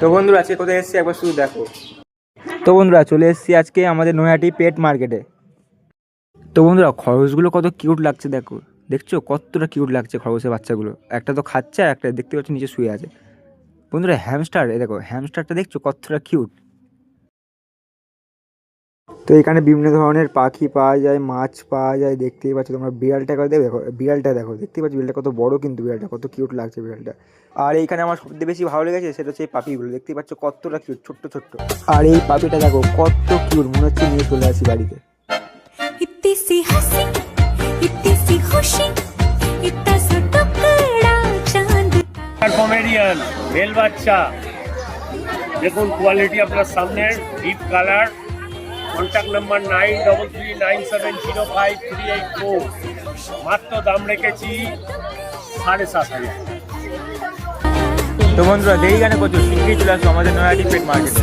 তো বন্ধুরা আজকে কোথায় এসেছি একবার শুধু দেখো। তো বন্ধুরা চলে এসেছি আজকে আমাদের নৈহাটি পেট মার্কেটে। তো বন্ধুরা খরগোশগুলো কত কিউট লাগছে দেখো, দেখছো কতটা কিউট লাগছে খরগোশের বাচ্চাগুলো। একটা তো খাচ্ছে আর একটা দেখতে পাচ্ছি নিচে শুয়ে আছে। বন্ধুরা হ্যামস্টার, এ দেখো হ্যামস্টারটা দেখছো কতটা কিউট। তো এখানে বিভিন্ন ধরনের পাখি পাওয়া যায়, মাছ পাওয়া যায়, দেখতেই পাচ্ছ তোমরা। বিড়ালটা দেখো, বিড়ালটা দেখো, দেখতেই পাচ্ছ বিড়ালটা কত বড়, কিন্তু বিড়ালটা কত কিউট লাগছে বিড়ালটা। আর এইখানে আমার সবথেকে বেশি ভালো লেগেছে সেটা হচ্ছে এই পাপিগুলো, দেখতেই পাচ্ছ কতটা কিউট, ছোট্ট ছোট্ট। আর এই পাপিটা দেখো কত কিউট, মনে হচ্ছে নিয়ে চলে আসি বাড়িতে। इतनी सी हंसी इतनी सी खुशी इतना सा टुकड़ा चांद কমেডিয়ান মেল বাচ্চা দেখুন, কোয়ালিটি আপনার সামনে, ডিপ কালার। Contact number 9339705384। মাত্র দাম রেখেছি 7,500। তো বন্ধুরা দেরি কেন করছো, শীঘ্রই চলে আসো আমাদের নৈহাটি পেট মার্কেটে।